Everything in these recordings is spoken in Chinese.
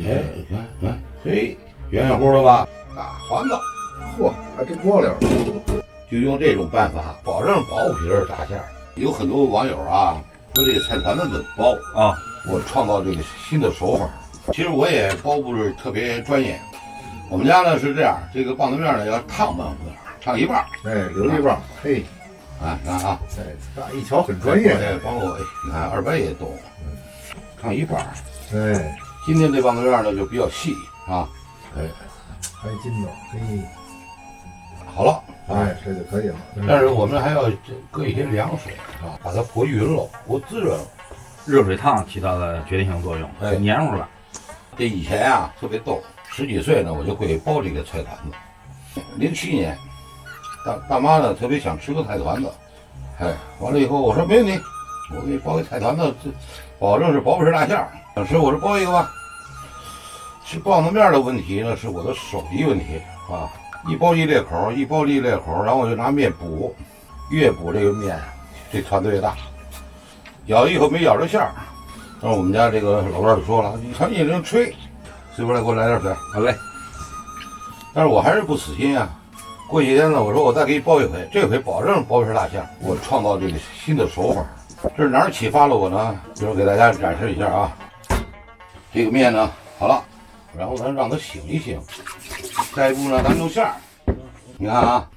哎，你看，嘿，圆乎的吧？大团子，嚯，还真光溜。就用这种办法，保证薄皮儿炸馅儿。有很多网友啊，说这个菜团子怎么包啊？我创造这个新的手法。其实我也包不是特别专业。我们家呢是这样，这个棒子面呢要烫棒子面，烫一半，哎，留一半，嘿，啊，你看啊，哎，大一瞧很专业，哎，包括你看二伯也懂，烫一半。哎，今天这棒子面呢就比较细啊，哎，还筋道，嘿，好了。哎，这就可以了。但是我们还要搁一些凉水啊，把它和匀了，和滋润了。热水烫起到了决定性作用，哎，黏糊了。这以前啊特别逗，10几岁呢我就会包这个菜团子。07年，大妈呢特别想吃个菜团子，哎，完了以后我说没问题，我给你包个菜团子，这保证是薄皮大馅儿。想吃我说包一个吧。吃棒子面的问题呢是我的手艺问题啊。一包一裂口，一包一裂口，然后我就拿面补，越补这个面，这团子越大。咬以后没咬着馅儿，然后我们家这个老伴就说了：“你看你这吹，随便来给我来点水。”好嘞。但是我还是不死心啊。过几天呢，我说我再给你包一回，这回保证薄皮大馅儿。我创造这个新的手法，这是哪儿启发了我呢？就是给大家展示一下啊。这个面呢好了，然后咱让它醒一醒。下一步呢，咱弄馅儿。你看啊，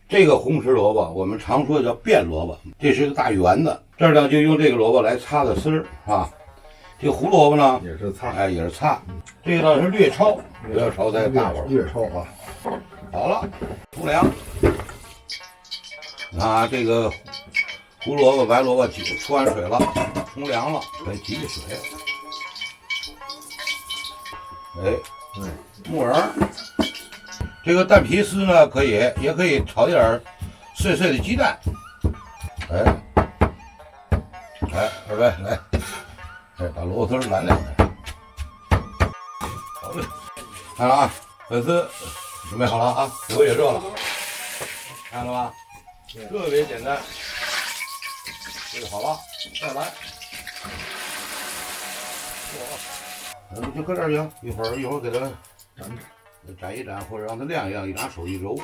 这个红石萝卜我们常说叫变萝卜，这是个大圆的，这儿呢就用这个萝卜来擦的丝儿啊。这个胡萝卜呢也是擦，哎，也是擦。这个呢是略焯，不要焯太大会儿。略焯啊。好了，粗粮。啊，这个胡萝卜、白萝卜出完水了，冲凉了，再挤水。哎。木耳，这个蛋皮丝呢可以，也可以炒点碎碎的鸡蛋。哎，二位来，哎，把萝卜丝揽两下。好嘞，看了啊，粉丝准备好了啊，油也热了，看了吧？特别简单，这个好了，再来。就搁这儿行，一会儿给它沾一沾，或者让它晾一晾，一拿手一揉。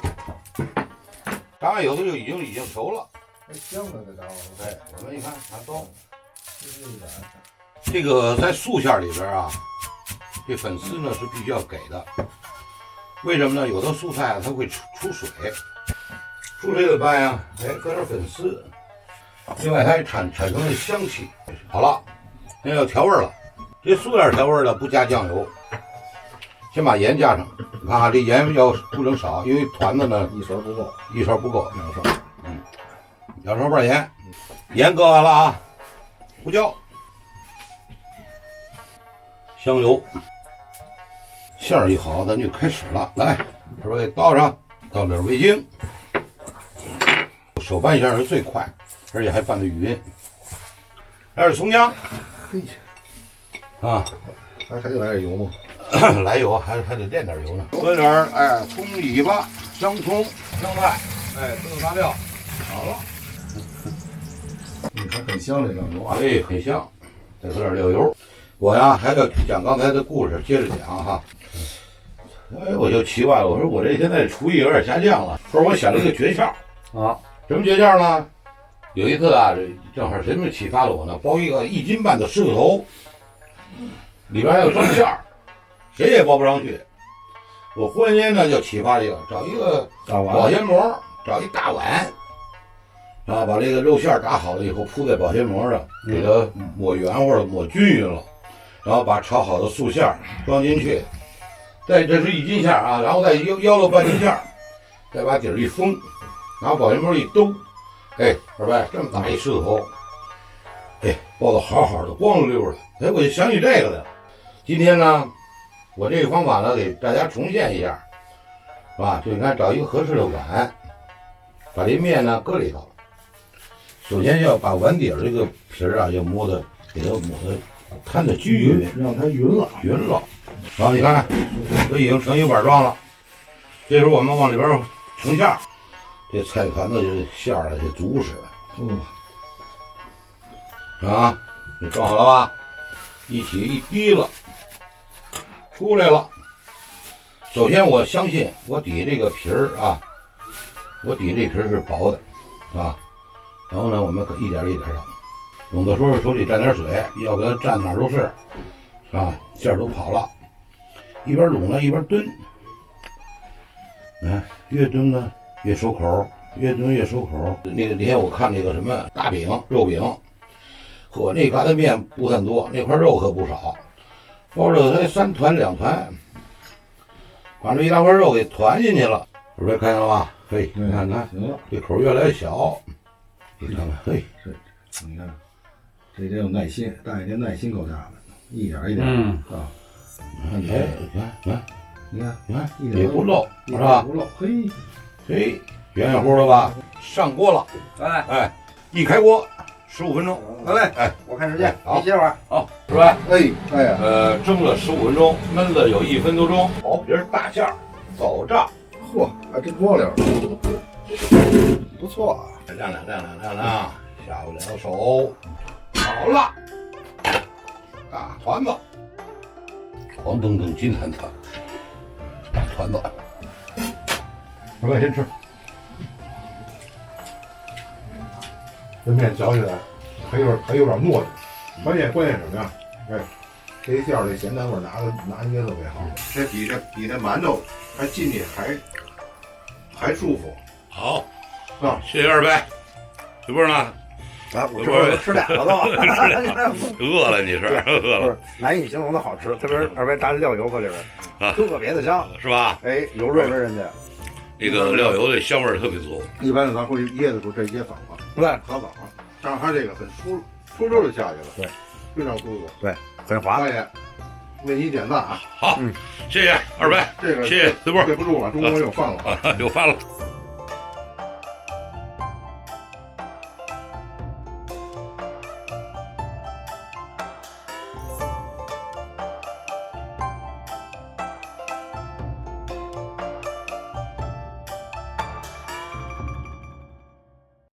炸完以后就已经熟了，还香呢，这家伙。哎，我们一看拿刀，这个在素馅里边啊，这粉丝呢是必须要给的。为什么呢？有的素菜它会出水，出水怎么办呀？哎，搁点粉丝，另外它还产生了香气。好了，那要调味了。这素点调味的不加酱油，先把盐加上。你看啊，这盐要不能少，因为团子呢一勺不够，一勺不够2勺。2勺半盐，盐搁完了啊，胡椒、香油，馅儿一好，咱就开始了。来，这边给倒上，倒点味精，手拌馅儿是最快，而且还拌得匀。来点葱姜，嘿。啊，还得来点油吗？来油还得垫点油呢。搁点哎葱尾巴、香葱、香菜，哎，各个大料，好了。还很香这个油啊。哎，很香。再搁点料油。我呀还要讲刚才的故事，接着讲哈。哎，我就奇怪了，我说我这现在厨艺有点下降了。后来我想了一个诀窍啊，什么诀窍呢？有一次啊，这正好谁们启发了我呢？包一个1斤半的狮子头。里边还有生馅儿，谁也包不上去。我忽然间呢就启发这个，找一个保鲜膜，找一大碗，然后把这个肉馅炸好了以后铺在保鲜膜上，给它抹圆或者抹均匀了，然后把炒好的素馅装进去。这是1斤馅啊，然后再腰了半斤馅，再把底儿一封，拿保鲜膜一兜，哎，二伯这么大一狮子头，哎，包的好好的，光溜溜的。哎，我就想起这个来了。今天呢，我这个方法呢，给大家重现一下，是吧？就你看，找一个合适的碗，把这面呢搁里头。首先要把碗底儿这个皮儿啊，要给它抹的摊的均匀，让它匀了。然后你看，这已经成一碗状了。这时候我们往里边盛馅儿，这菜团子这馅儿啊，这足实。啊，你装好了吧？一起一提了，出来了。首先我相信我底这个皮儿啊，我底这皮儿是薄的啊。然后呢，我们可一点一点的，有的时候手里沾点水，要给它沾哪儿都是，啊，馅儿都跑了。一边卤呢一边炖，哎，越炖呢越收口，越炖越收口。那天我看那个什么大饼、肉饼，和那疙瘩面不算多，那块肉可不少，包着才3团2团，把这一大块肉给团进去了。各位看见了吧？嘿，你看看，行了，这口越来越小。你看看，嘿，你看，这得有耐心，带一点耐心够下来，一点一点啊。你看，你看，一也点不漏，是吧？不漏，嘿，嘿，圆圆乎的吧？上锅了，哎，一开锅15分钟。好嘞，哎，我看时间，好你歇会儿。好，是吧？哎呀，蒸了15分钟，焖了有1分多钟，薄皮大馅儿，走炸，嚯，还真光溜，不错啊。亮，下不了手，好了，大团子，黄澄澄、金灿灿，大团子，二位先吃。这面嚼起来还有点糯叽，关键什么呀？哎，这一馅儿这咸淡味拿捏特别好，这比这馒头还进去还舒服。好，啊，谢谢二位，这不是呢？啊，我这吃俩了都，饿了你是？饿了，难以形容的好吃，特别是二位炸的料油搁里边，特别的香，是吧？哎，有热的人家，那个料油的香味儿特别足。一般的咱回去椰子时候这椰枣啊，对，可枣啊，但是它这个很出溜的下去了，对，非常舒服，对，很滑。大爷，为你点赞啊！好，谢谢二位，这个谢谢随波，对不住了，中国有饭了。有饭了。